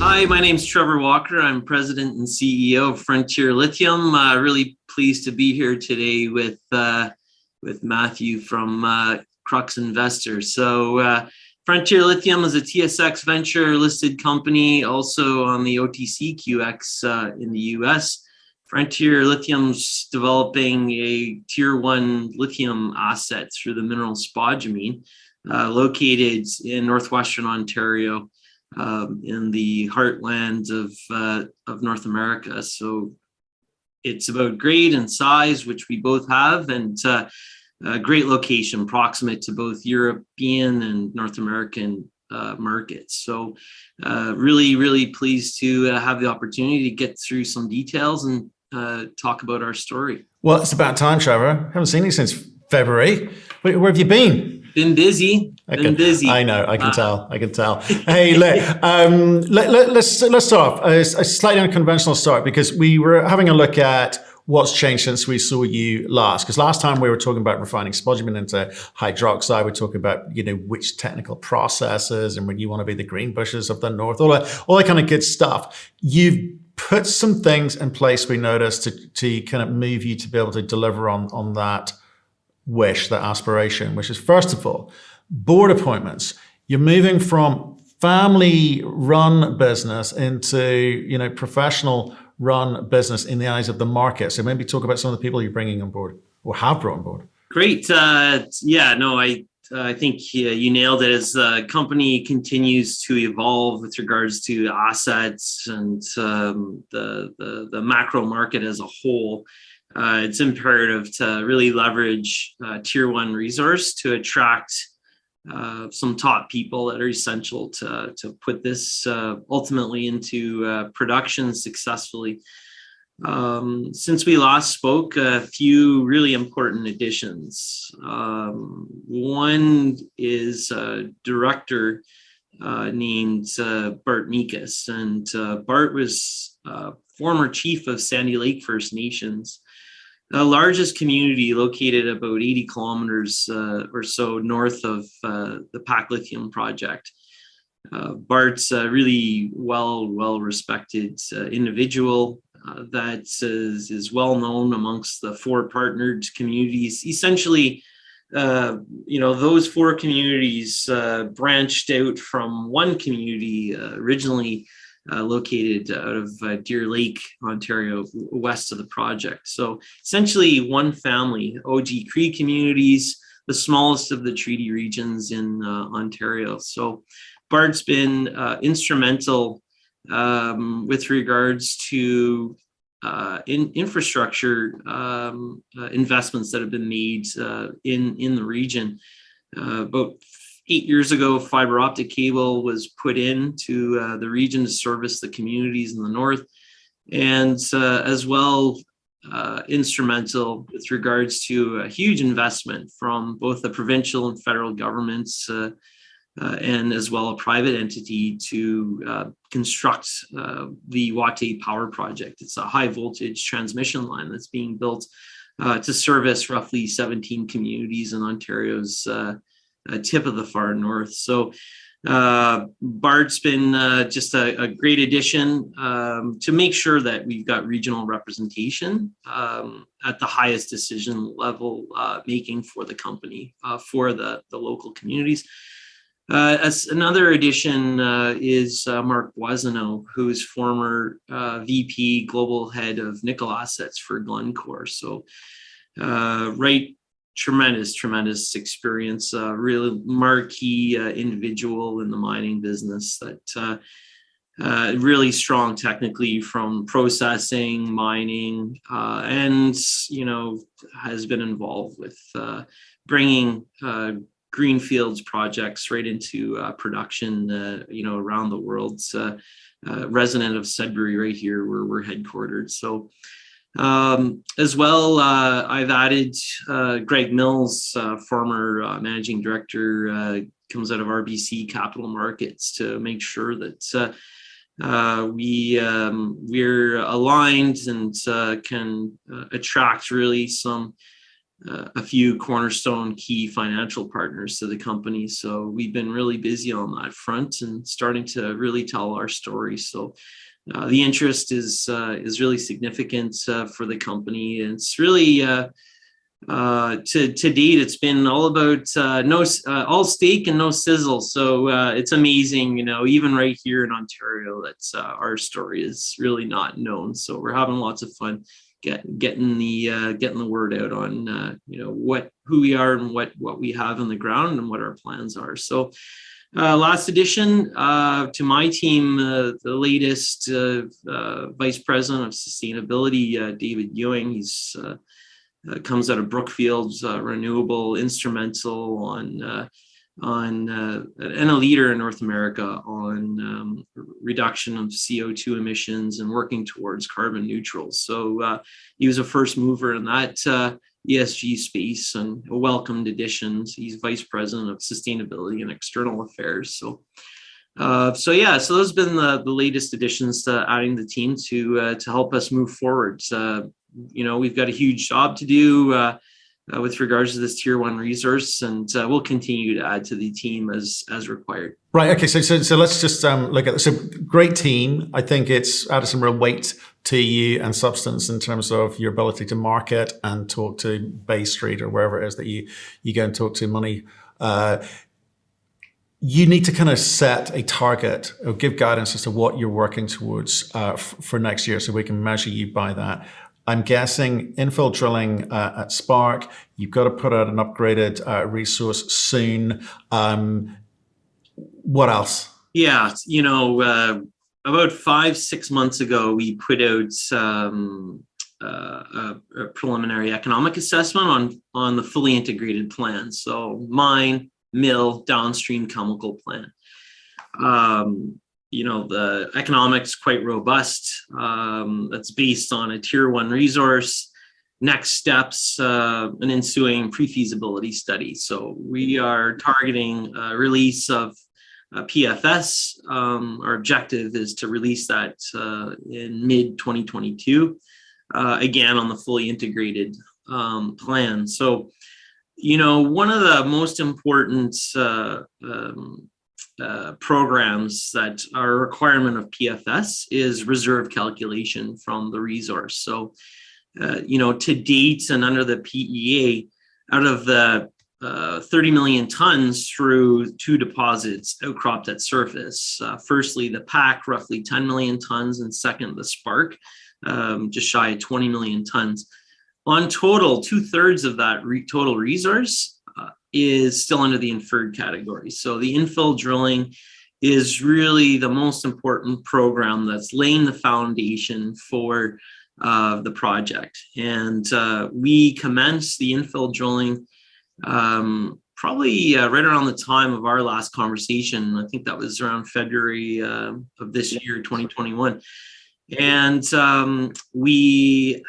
Hi, my name's Trevor Walker. I'm president and CEO of Frontier Lithium. Really pleased to be here today with Matthew from Crux Investors. So Frontier Lithium is a TSX venture listed company, also on the OTCQX in the US. Frontier Lithium's developing a tier 1 lithium asset through the mineral spodumene, located in northwestern Ontario, in the heartland of North America. So it's about grade and size, which we both have, and a great location, proximate to both European and North American markets. So really pleased to have the opportunity to get through some details and talk about our story. Well, it's about time, Trevor. Haven't seen you since February. Where have you been? Been busy. Been busy. I know. I can tell. Hey, let's start off a slightly unconventional start, because we were having a look at what's changed since we saw you last. Because last time we were talking about refining spodumene into hydroxide. We're talking about which technical processes and when you want to be the green bushes of the north, all that kind of good stuff. You've put some things in place, we noticed, to kind of move you to be able to deliver on that wish, that aspiration, which is, first of all, board appointments. You're moving from family-run business into professional-run business in the eyes of the market. So maybe talk about some of the people you're bringing on board or have brought on board. Great. I think you nailed it. As the company continues to evolve with regards to assets and the macro market as a whole, it's imperative to really leverage tier 1 resource to attract some top people that are essential to put this ultimately into production successfully. Since we last spoke, a few really important additions. One is a director named Bart Meekus, and Bart was former chief of Sandy Lake First Nations, the largest community located about 80 kilometers or so north of the PAK Lithium Project. Bart's a really well-respected individual that is well known amongst the 4 partnered communities. Essentially, those 4 communities branched out from one community originally located out of Deer Lake, Ontario, west of the project. So essentially one family, OG Cree communities, the smallest of the treaty regions in Ontario. So Bart's been instrumental with regards to infrastructure investments that have been made in the region. About 8 years ago, fiber optic cable was put into the region to service the communities in the north, and as well instrumental with regards to a huge investment from both the provincial and federal governments, and as well a private entity to construct the Watay Power Project. It's a high voltage transmission line that's being built to service roughly 17 communities in Ontario's tip of the far north. So Bart's been just a great addition to make sure that we've got regional representation at the highest decision level making for the company, for the local communities. As another addition is Mark Boisonneau, who is former VP Global Head of Nickel Assets for Glencore. So tremendous experience, really marquee individual in the mining business that really strong technically from processing, mining, and has been involved with bringing greenfields projects right into production, around the world. Resident of Sudbury, right here where we're headquartered. So as well, I've added Greg Mills, former managing director, comes out of RBC Capital Markets, to make sure that we're aligned and can attract really some a few cornerstone key financial partners to the company. So we've been really busy on that front and starting to really tell our story. So the interest is really significant for the company. And it's really to date, it's been all about all steak and no sizzle. So it's amazing, even right here in Ontario, that's our story is really not known. So we're having lots of fun getting the word out on who we are and what we have on the ground and what our plans are. So last addition to my team, the latest vice president of sustainability, David Ewing. He's comes out of Brookfield's renewable, instrumental and a leader in North America on reduction of CO2 emissions and working towards carbon neutral. So he was a first mover in that ESG space and a welcomed addition. He's vice president of sustainability and external affairs. So those have been the latest additions to adding the team to help us move forward. We've got a huge job to do with regards to this tier 1 resource, and we'll continue to add to the team as required. Right. Okay. So let's just look at this. So great team. I think it's added some real weight to you and substance in terms of your ability to market and talk to Bay Street or wherever it is that you go and talk to money. You need to kind of set a target or give guidance as to what you're working towards for next year, so we can measure you by that. I'm guessing infill drilling at Spark, you've got to put out an upgraded resource soon. What else? Yeah, about 5-6 months ago, we put out a preliminary economic assessment on the fully integrated plan. So mine, mill, downstream chemical plant. The economics quite robust. That's based on a tier 1 resource. Next steps, an ensuing pre-feasibility study. So we are targeting a release of PFS. Our objective is to release that in mid-2022, again on the fully integrated plan. So, one of the most important programs that are a requirement of PFS is reserve calculation from the resource. So, to date and under the PEA, out of the 30 million tons through 2 deposits outcropped at surface. Firstly, the PAK, roughly 10 million tons, and second, the Spark, just shy of 20 million tons. On total, 2/3 of that total resource is still under the inferred category. So the infill drilling is really the most important program that's laying the foundation for the project. And we commenced the infill drilling probably right around the time of our last conversation. I think that was around February of this year, 2021. And we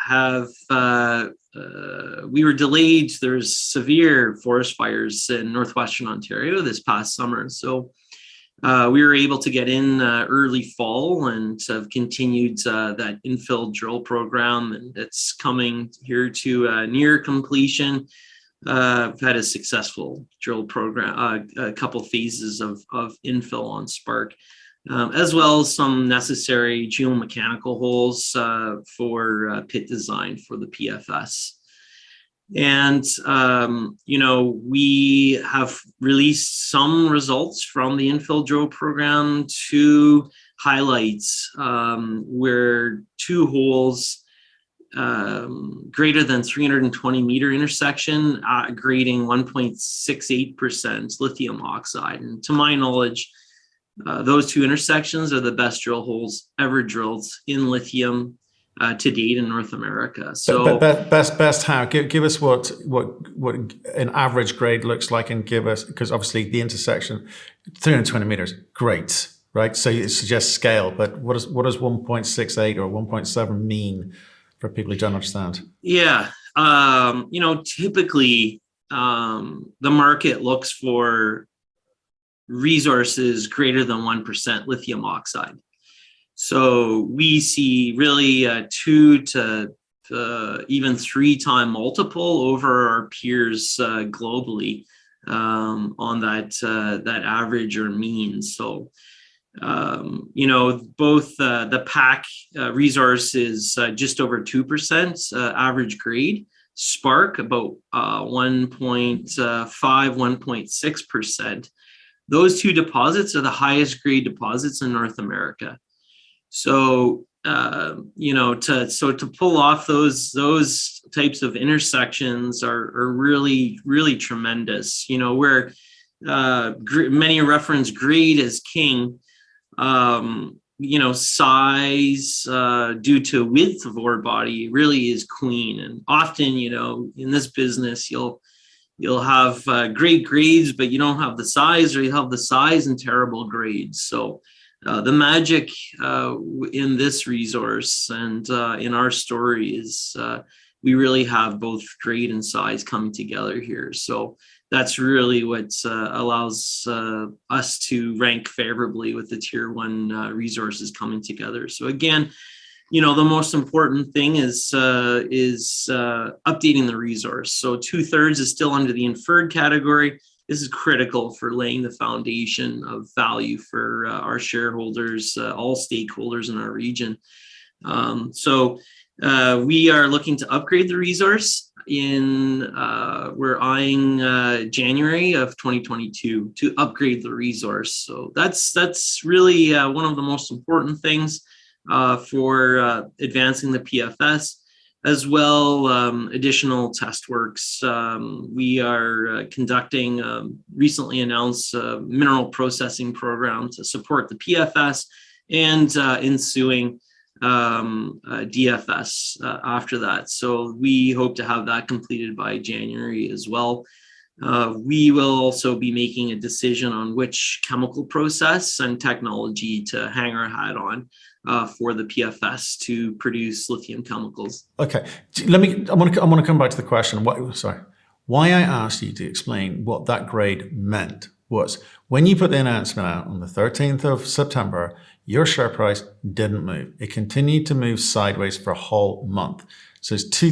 were delayed. There's severe forest fires in northwestern Ontario this past summer. So we were able to get in early fall and have continued that infill drill program. And it's coming here to near completion. I've had a successful drill program, a couple phases of infill on Spark, as well as some necessary geomechanical holes for pit design for the PFS. And, we have released some results from the infill drill program, 2 highlights where 2 holes greater than 320 meter intersection, grading 1.68% lithium oxide. And to my knowledge, those 2 intersections are the best drill holes ever drilled in lithium to date in North America. So best how? Give us what an average grade looks like, and give us, because obviously the intersection, 320 meters, great, right? So it suggests scale, but what does 1.68 or 1.7 mean for people who don't understand? Yeah, typically the market looks for resources greater than 1% lithium oxide. So we see really 2 to even 3-time multiple over our peers globally on that average or mean. So, both the PAK resource is just over 2% average grade. Spark about 1.6%. Those two deposits are the highest grade deposits in North America. So, to pull off those types of intersections are really, really tremendous. Where many reference grade as king, size due to width of ore body really is queen. And often, in this business, you'll have great grades, but you don't have the size, or you have the size and terrible grades. So the magic in this resource and in our story is we really have both grade and size coming together here. So that's really what allows us to rank favorably with the tier 1 resources coming together. So again, the most important thing is updating the resource. So 2/3 is still under the inferred category. This is critical for laying the foundation of value for our shareholders, all stakeholders in our region. So we are looking to upgrade the resource we're eyeing January of 2022 to upgrade the resource. So that's really one of the most important things for advancing the PFS. As well, additional test works. We are conducting recently announced mineral processing program to support the PFS and ensuing DFS after that. So we hope to have that completed by January as well. We will also be making a decision on which chemical process and technology to hang our hat on for the PFS to produce lithium chemicals. Okay, I want to come back to the question. Why I asked you to explain what that grade meant was when you put the announcement out on the 13th of September, your share price didn't move. It continued to move sideways for a whole month. So there's two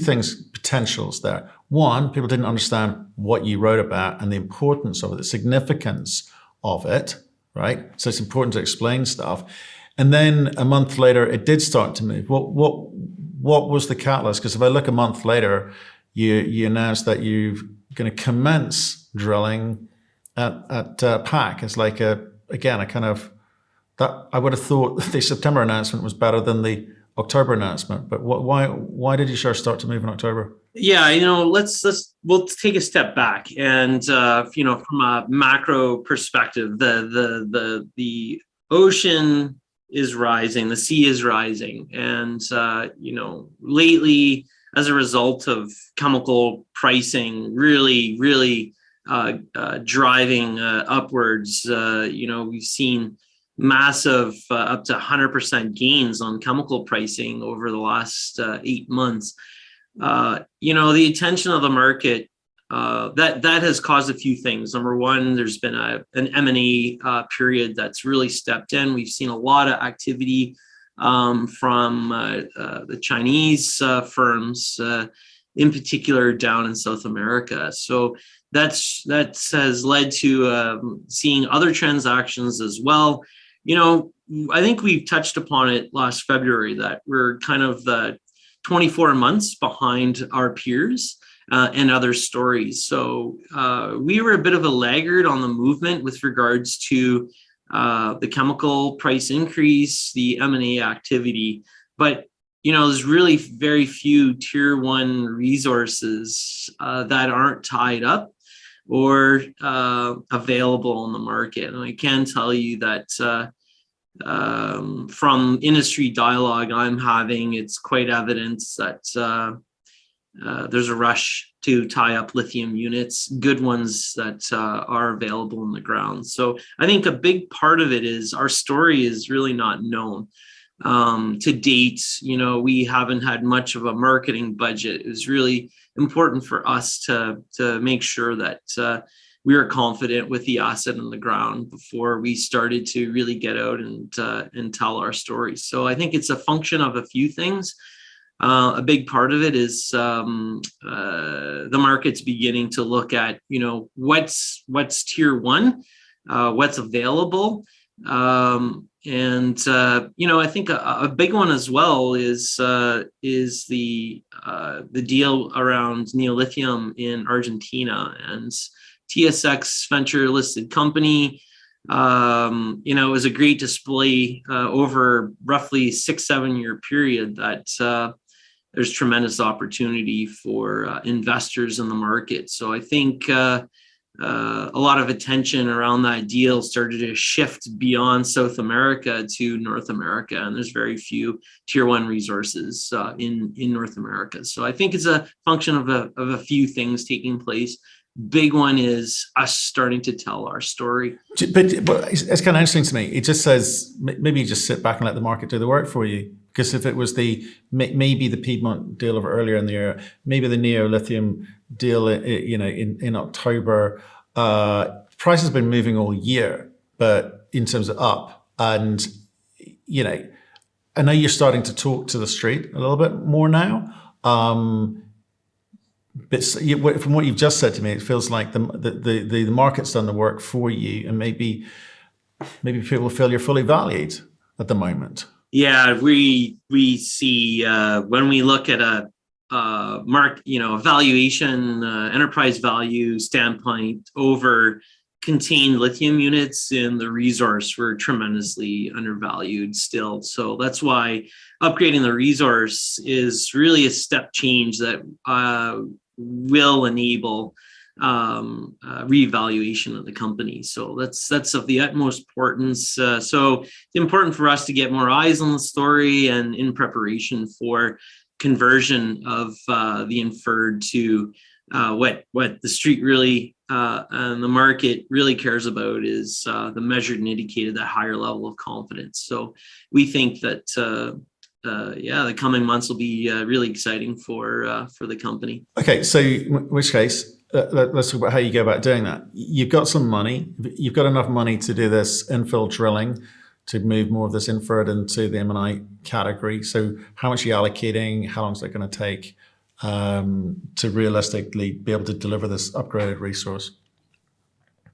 potentials there. One, people didn't understand what you wrote about and the importance of it, the significance of it, right? So it's important to explain stuff. And then a month later, it did start to move. What was the catalyst? Because if I look a month later, you announced that you're going to commence drilling at PAK. It's like I would have thought the September announcement was better than the October announcement. But why did your share start to move in October? Yeah, we'll take a step back and from a macro perspective, the ocean is rising, the sea is rising, and lately, as a result of chemical pricing really driving upwards, we've seen massive up to 100% gains on chemical pricing over the last 8 months. The attention of the market that has caused a few things. Number one, there's been an M&A period that's really stepped in. We've seen a lot of activity from the Chinese firms, in particular down in South America. So that has led to seeing other transactions as well. I think we've touched upon it last February that we're kind of 24 months behind our peers and other stories. So we were a bit of a laggard on the movement with regards to the chemical price increase, the M&A activity. But, there's really very few tier 1 resources that aren't tied up or available on the market. And I can tell you that from industry dialogue I'm having, it's quite evident that there's a rush to tie up lithium units, good ones that are available in the ground. So I think a big part of it is our story is really not known. To date, we haven't had much of a marketing budget. It was really important for us to make sure that we were confident with the asset on the ground before we started to really get out and tell our story. So I think it's a function of a few things. A big part of it is the market's beginning to look at, what's tier one, what's available. I think a big one as well is the deal around neolithium in Argentina, and TSX venture listed company. It was a great display over roughly 6-7 year period that there's tremendous opportunity for investors in the market. So I think a lot of attention around that deal started to shift beyond South America to North America, and there's very few tier one resources in North America. So I think it's a function of a few things taking place. Big one is us starting to tell our story. But it's kind of interesting to me. It just says maybe you just sit back and let the market do the work for you. Because if it was maybe the Piedmont deal of earlier in the year, maybe the neolithium deal, in October, price has been moving all year, but in terms of up. And I know you're starting to talk to the street a little bit more now. But from what you've just said to me, it feels like the market's done the work for you, and maybe people feel you're fully valued at the moment. Yeah, we see when we look at a valuation, enterprise value standpoint over contained lithium units in the resource, we're tremendously undervalued still. So that's why upgrading the resource is really a step change that will enable reevaluation of the company. So that's of the utmost importance. So it's important for us to get more eyes on the story, and in preparation for conversion of the inferred to what the street really and the market really cares about is the measured and indicated, that higher level of confidence. So we think that the coming months will be really exciting for the company. Okay, so in which case, let's talk about how you go about doing that. You've got some money. You've got enough money to do this infill drilling to move more of this inferred into the M&I category. So how much are you allocating? How long is that going to take to realistically be able to deliver this upgraded resource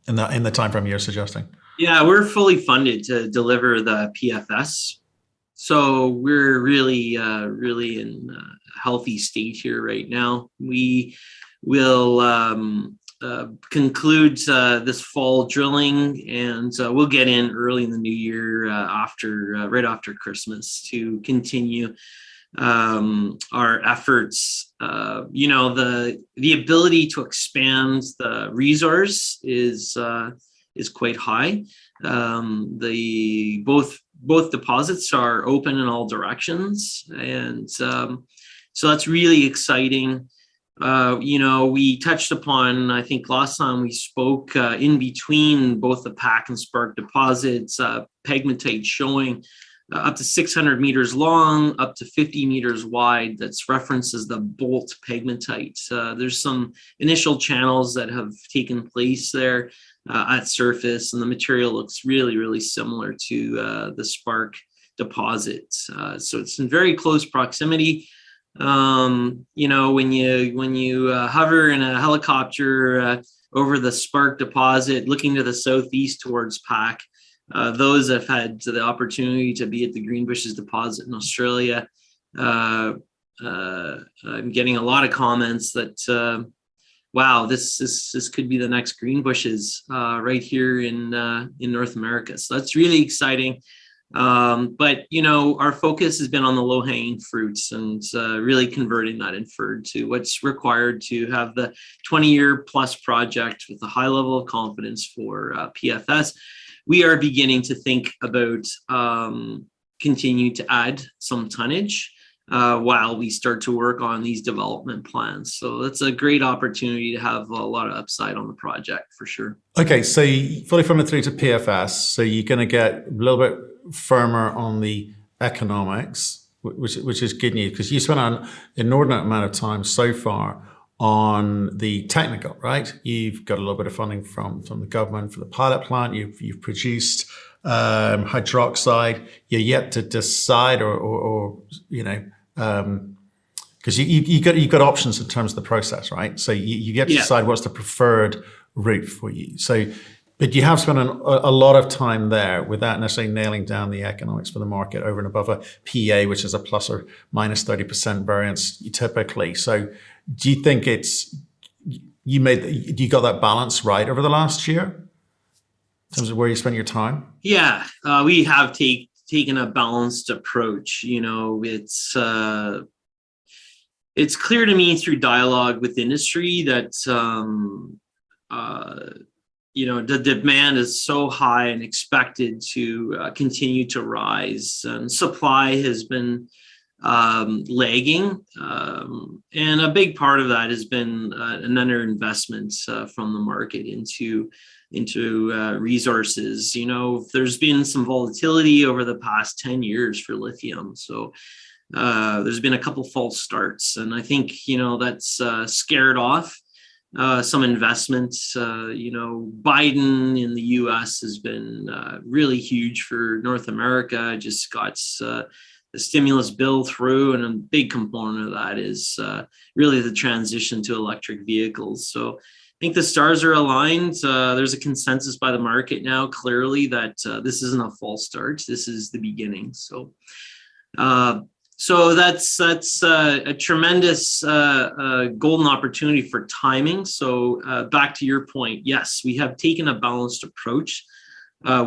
in the time frame you're suggesting? Yeah, we're fully funded to deliver the PFS. So we're really in a healthy state here right now. We will conclude this fall drilling, and we'll get in early in the new year right after Christmas to continue our efforts. The ability to expand the resource is quite high. Both deposits are open in all directions, and so that's really exciting. We touched upon, I think last time we spoke, in between both the PAK and Spark deposits, pegmatite showing up to 600 meters long, up to 50 meters wide. That's references the bolt pegmatite. There's some initial channels that have taken place there at surface, and the material looks really, really similar to the Spark deposit. So it's in very close proximity. When you hover in a helicopter over the Spark deposit, looking to the southeast towards PAK, those have had the opportunity to be at the Greenbushes deposit in Australia. I'm getting a lot of comments that, wow, this could be the next Greenbushes right here in North America. So that's really exciting. But our focus has been on the low-hanging fruits and really converting that inferred to what's required to have the 20-year plus project with a high level of confidence for PFS. We are beginning to think about continue to add some tonnage while we start to work on these development plans. So that's a great opportunity to have a lot of upside on the project for sure. Okay, so you fully funded through to PFS. So you're going to get a little bit firmer on the economics, which is good news, because you spent an inordinate amount of time so far on the technical, right? You've got a little bit of funding from the government for the pilot plant. You've produced hydroxide. You're yet to decide or Because you've got options in terms of the process, right? So you get to decide what's the preferred route for you. So, but you have spent a lot of time there without necessarily nailing down the economics for the market over and above a PEA, which is a plus or minus 30% variance typically. So, do you think you got that balance right over the last year in terms of where you spend your time? Yeah, we have taken a balanced approach. It's clear to me through dialogue with industry that the demand is so high and expected to continue to rise, and supply has been lagging, and a big part of that has been an underinvestment from the market into resources. There's been some volatility over the past 10 years for lithium, so there's been a couple false starts, and I think that's scared off some investments. Biden in the U.S. has been really huge for North America. Just got the stimulus bill through, and a big component of that is really the transition to electric vehicles. So I think the stars are aligned. There's a consensus by the market now, clearly, that this isn't a false start. This is the beginning. So that's a tremendous golden opportunity for timing. So back to your point, yes, we have taken a balanced approach.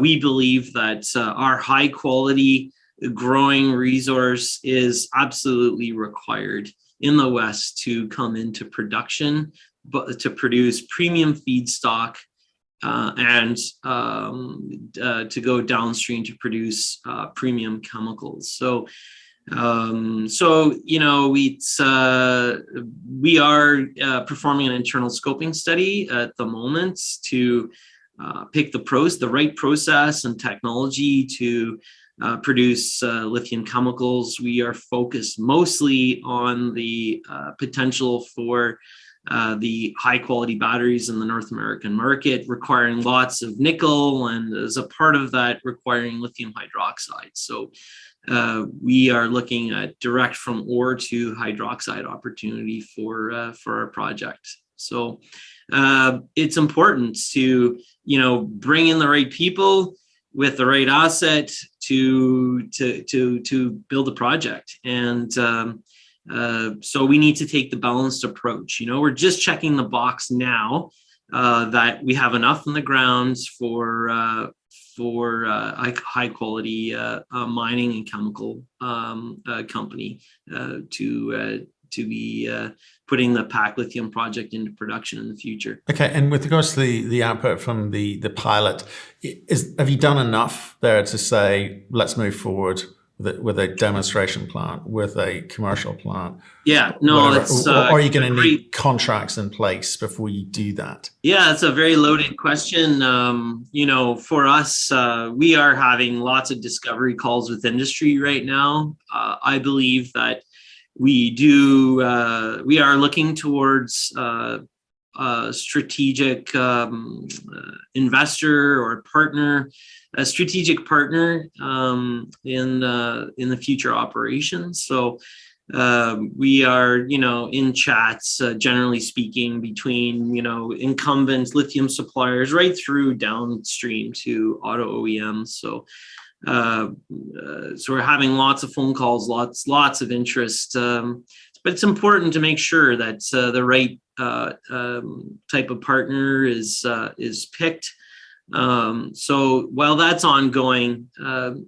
We believe that our high quality growing resource is absolutely required in the West to come into production, but to produce premium feedstock and to go downstream to produce premium chemicals. So we are performing an internal scoping study at the moment to pick the right process and technology to produce lithium chemicals. We are focused mostly on the potential for the high quality batteries in the North American market, requiring lots of nickel, and as a part of that, requiring lithium hydroxide. So we are looking at direct from ore to hydroxide opportunity for our project. So it's important to bring in the right people with the right asset to build a project, and so we need to take the balanced approach. We're just checking the box now that we have enough in the ground for high quality mining and chemical company to be putting the PAK Lithium Project into production in the future. Okay, and with regards to the output from the pilot, have you done enough there to say, let's move forward with a demonstration plant, with a commercial plant? Yeah, no, that's... Or are you going to need contracts in place before you do that? Yeah, it's a very loaded question. For us, we are having lots of discovery calls with industry right now. I believe that we are looking towards a strategic investor or partner, a strategic partner in the future operations. So we are, in chats, generally speaking, between, incumbent lithium suppliers right through downstream to auto OEMs. So we're having lots of phone calls, lots of interest. But it's important to make sure that the right type of partner is picked. So while that's ongoing,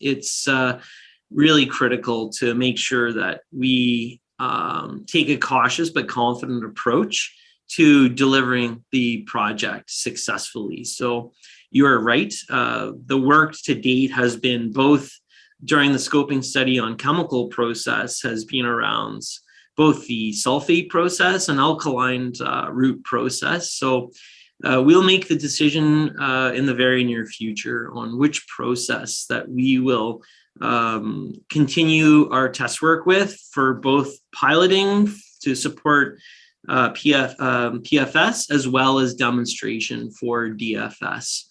it's really critical to make sure that we take a cautious but confident approach to delivering the project successfully. So you are right. The work to date has been both during the scoping study on chemical process has been around both the sulfate process and alkaline route process. So we'll make the decision in the very near future on which process that we will continue our test work with for both piloting to support PFS as well as demonstration for DFS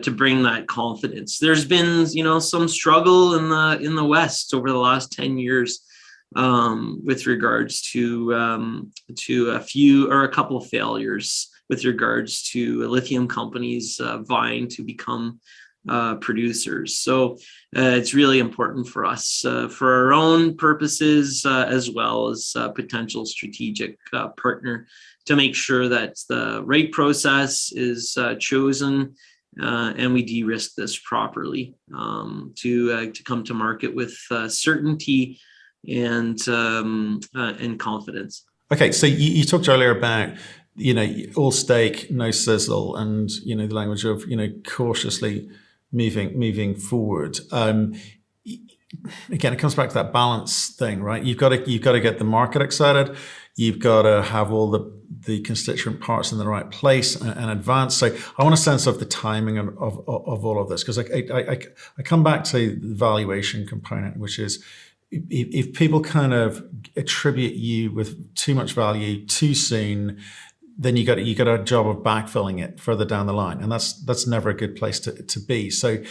to bring that confidence. There's been some struggle in the West over the last 10 years with regards to a couple of failures with regards to lithium companies vying to become producers. So it's really important for us, for our own purposes, as well as potential strategic partner, to make sure that the right process is chosen and we de-risk this properly to come to market with certainty and confidence. Okay, so you talked earlier about, all stake, no sizzle, and the language of cautiously moving forward. Again, it comes back to that balance thing, right? You've got to get the market excited. You've got to have all the constituent parts in the right place and advance. So I want a sense of the timing of all of this, because I come back to the valuation component, which is if people kind of attribute you with too much value too soon, then you got a job of backfilling it further down the line, and that's never a good place to be. So,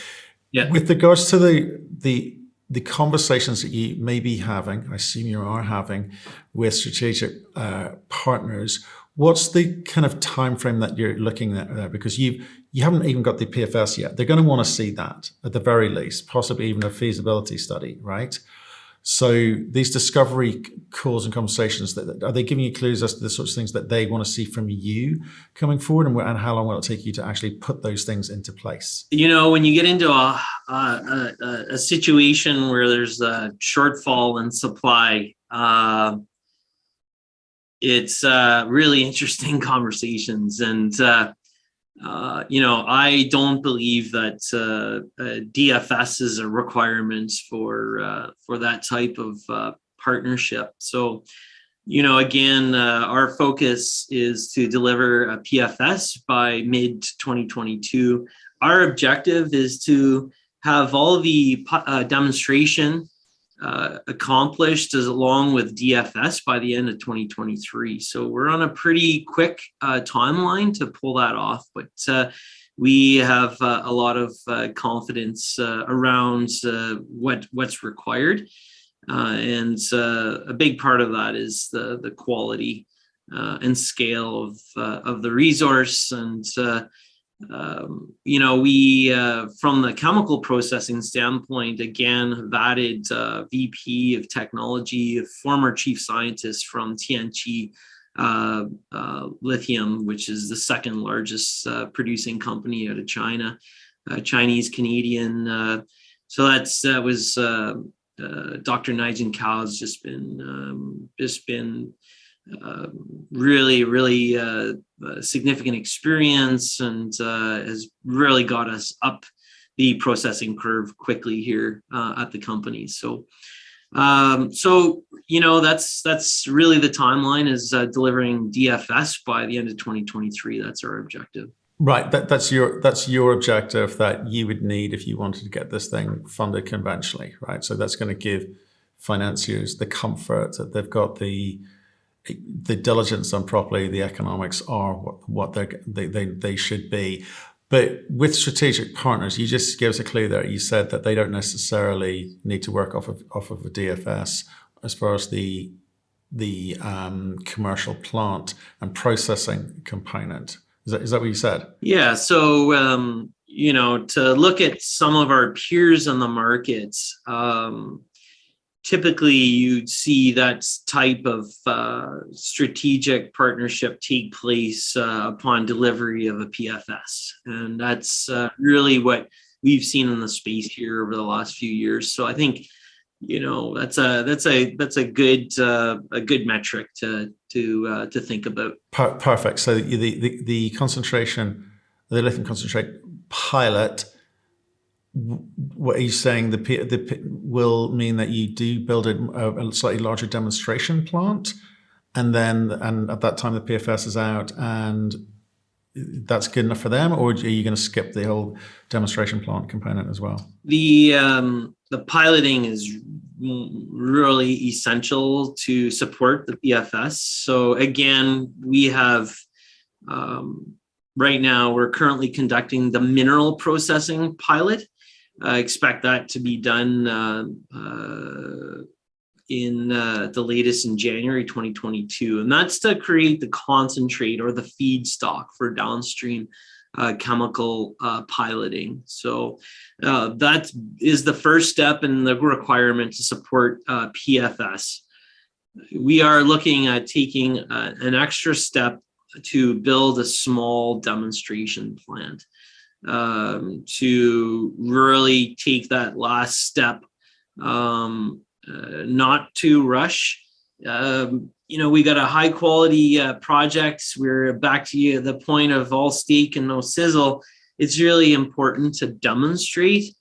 with regards to the conversations that you may be having, I assume you are having with strategic partners, what's the kind of time frame that you're looking at there? Because you haven't even got the PFS yet. They're going to want to see that at the very least, possibly even a feasibility study, right? So these discovery calls and conversations, are they giving you clues as to the sorts of things that they want to see from you coming forward, and how long will it take you to actually put those things into place? When you get into a situation where there's a shortfall in supply, it's really interesting conversations. And I don't believe that DFS is a requirement for that type of partnership. So, again, our focus is to deliver a PFS by mid 2022. Our objective is to have all the demonstration accomplished along with DFS by the end of 2023. So we're on a pretty quick timeline to pull that off, but we have a lot of confidence around what's required. And a big part of that is the quality and scale of the resource. And we from the chemical processing standpoint, again, have added VP of technology, a former chief scientist from TNT Lithium, which is the second largest producing company out of China, Chinese Canadian. So that was Dr. Nigel Cow's just been really significant experience, and has really got us up the processing curve quickly here at the company. So that's really the timeline, is delivering DFS by the end of 2023. That's our objective. Right, that's your objective that you would need if you wanted to get this thing funded conventionally, right? So that's going to give financiers the comfort that they've got the diligence done properly, the economics are what they should be. But with strategic partners, you just gave us a clue there. You said that they don't necessarily need to work off of a DFS as far as the commercial plant and processing component. Is that what you said? Yeah. So to look at some of our peers in the market, typically you'd see that type of strategic partnership take place upon delivery of a PFS, and that's really what we've seen in the space here over the last few years. So I think that's a good metric to think about. Perfect. So the concentration, the lithium concentrate pilot, what are you saying? The will mean that you do build a slightly larger demonstration plant, and at that time the PFS is out, and that's good enough for them, or are you going to skip the whole demonstration plant component as well? The piloting is really essential to support the PFS. So again, we have right now we're currently conducting the mineral processing pilot. I expect that to be done in the latest in January 2022, and that's to create the concentrate or the feedstock for downstream chemical piloting. So that is the first step in the requirement to support PFS. We are looking at taking an extra step to build a small demonstration plant to really take that last step, not to rush. We got a high quality project. We're back to the point of all steak and no sizzle. It's really important to demonstrate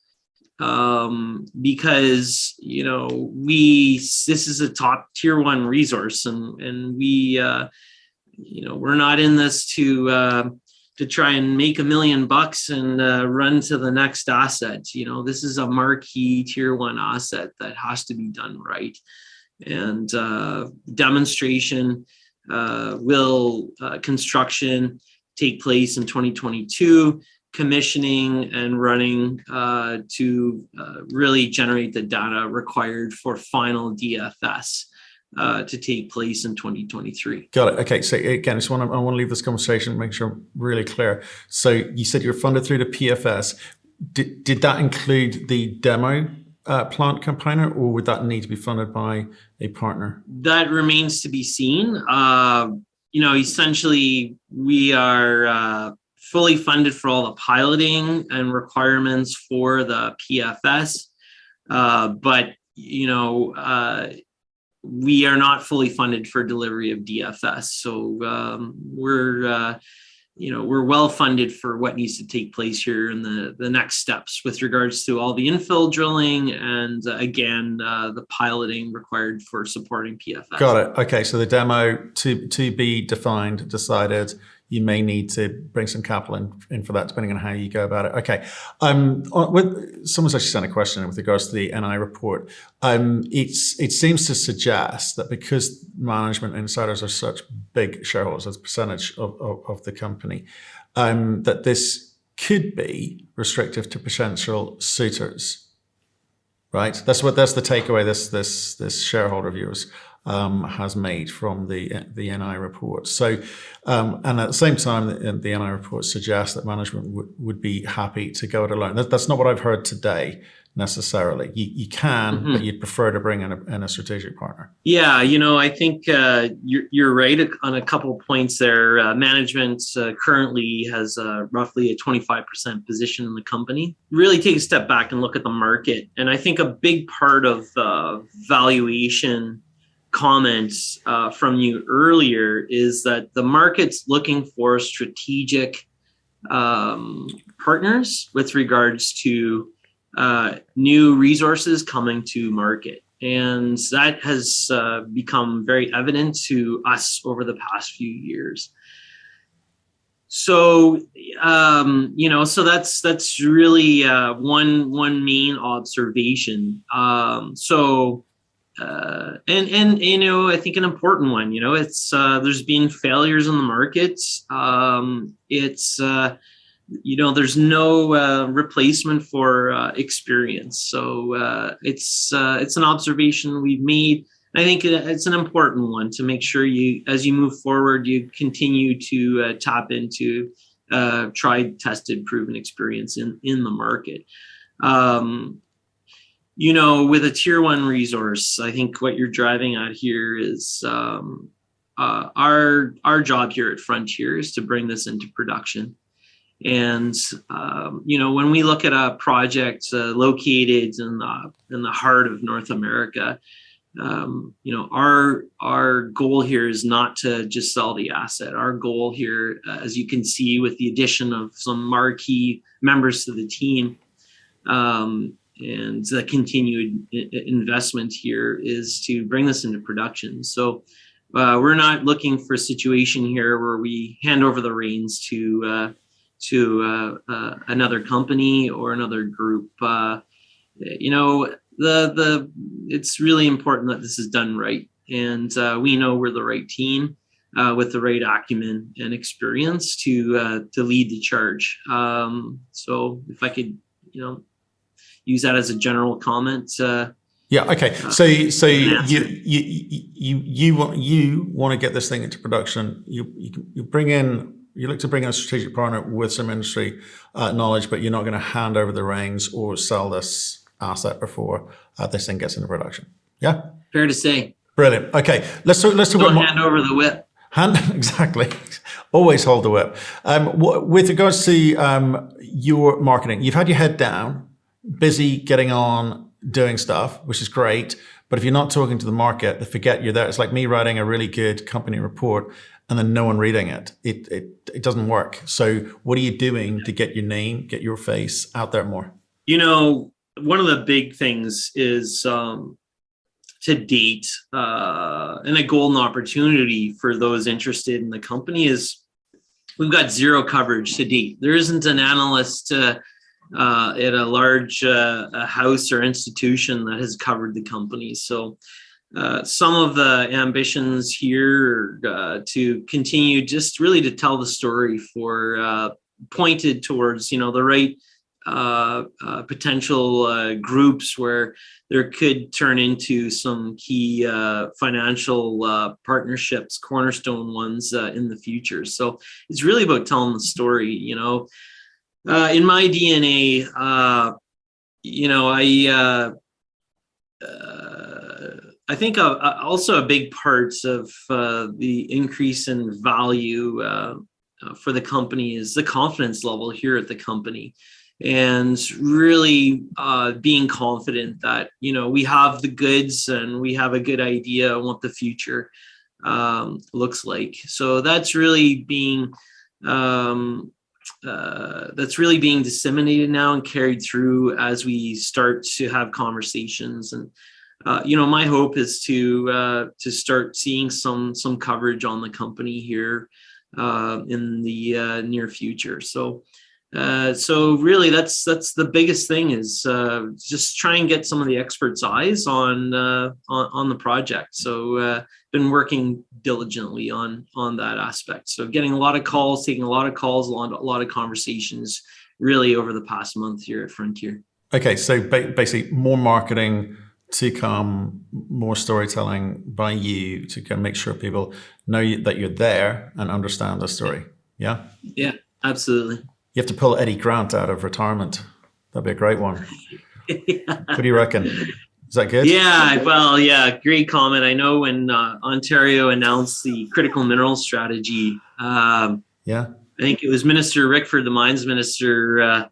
because this is a top tier 1 resource, and we we're not in this to try and make $1 million and run to the next asset. This is a marquee tier 1 asset that has to be done right. And demonstration construction take place in 2022, commissioning and running to really generate the data required for final DFS to take place in 2023. Got it. Okay. So again, I want to leave this conversation, make sure I'm really clear. So you said you're funded through the PFS. Did that include the demo plant component, or would that need to be funded by a partner? That remains to be seen. Essentially, we are fully funded for all the piloting and requirements for the PFS, but we are not fully funded for delivery of DFS. So we're well funded for what needs to take place here in the next steps with regards to all the infill drilling and again the piloting required for supporting PFS. Got it. Okay, so the demo to be decided. You may need to bring some capital in for that, depending on how you go about it. Okay. Someone's actually sent a question with regards to the NI report. It seems to suggest that because management insiders are such big shareholders as a percentage of the company, that this could be restrictive to potential suitors. Right? That's the takeaway this shareholder of yours has made from the NI report. So, and at the same time, the NI report suggests that management would be happy to go it alone. That's not what I've heard today necessarily. You can, but you'd prefer to bring in a strategic partner. Yeah, I think you're right on a couple of points there. Management currently has roughly a 25% position in the company. Really take a step back and look at the market. And I think a big part of the valuation comments from you earlier is that the market's looking for strategic partners with regards to new resources coming to market. And that has become very evident to us over the past few years. So, so that's really one main observation. I think an important one, it's there's been failures in the markets. There's no replacement for experience. So it's an observation we've made. I think it's an important one to make sure as you move forward, you continue to tap into tried, tested, proven experience in the market. With a tier 1 resource, I think what you're driving at here is our job here at Frontier is to bring this into production. And when we look at a project located in the heart of North America, our goal here is not to just sell the asset. Our goal here, as you can see, with the addition of some marquee members to the team, and the continued investment here is to bring this into production. So we're not looking for a situation here where we hand over the reins to another company or another group. It's really important that this is done right, and we know we're the right team with the right acumen and experience to lead the charge. So if I could, use that as a general comment, Yeah. Okay. So you want to get this thing into production. You look to bring in a strategic partner with some industry knowledge, but you're not going to hand over the reins or sell this asset before this thing gets into production. Yeah. Fair to say. Brilliant. Okay. Let's talk about hand over the whip. Exactly. Always hold the whip. With regards to your marketing, you've had your head down, busy getting on, doing stuff, which is great. But if you're not talking to the market, they forget you're there. It's like me writing a really good company report and then no one reading it. It doesn't work. So what are you doing to get your name, get your face out there more? One of the big things is to date, and a golden opportunity for those interested in the company is we've got zero coverage to date. There isn't an analyst at a large house or institution that has covered the company. So some of the ambitions here are to continue just really to tell the story for pointed towards, the right potential groups where there could turn into some key financial partnerships, cornerstone ones in the future. So it's really about telling the story. In my DNA, I think also a big part of the increase in value for the company is the confidence level here at the company. And really being confident that, we have the goods and we have a good idea on what the future looks like. So that's really being disseminated now and carried through as we start to have conversations. And my hope is to start seeing some coverage on the company here in the near future. So really that's the biggest thing is just try and get some of the experts' eyes on the project. So been working diligently on that aspect. So getting a lot of calls, taking a lot of calls, a lot of conversations really over the past month here at Frontier. Okay, so basically more marketing to come, more storytelling by you to kind of make sure people know that you're there and understand the story. Yeah? Yeah, absolutely. You have to pull Eddie Grant out of retirement. That'd be a great one. Yeah. What do you reckon? Is that good? Yeah, well, yeah, great comment. I know when Ontario announced the critical mineral strategy, I think it was Minister Rickford, the mines minister,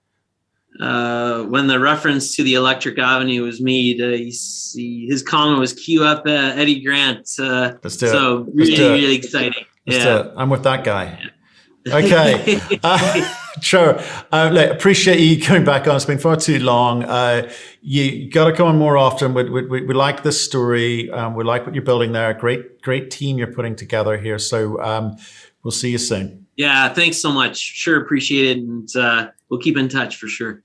when the reference to the Electric Avenue was made, his comment was cue up Eddie Grant. Let's do it. So really exciting. Let's do it. I'm with that guy. Yeah. Okay. Sure. Appreciate you coming back on. It's been far too long. You got to come on more often. We like this story. We like what you're building there. Great team you're putting together here. So we'll see you soon. Yeah, thanks so much. Sure appreciate it. And we'll keep in touch for sure.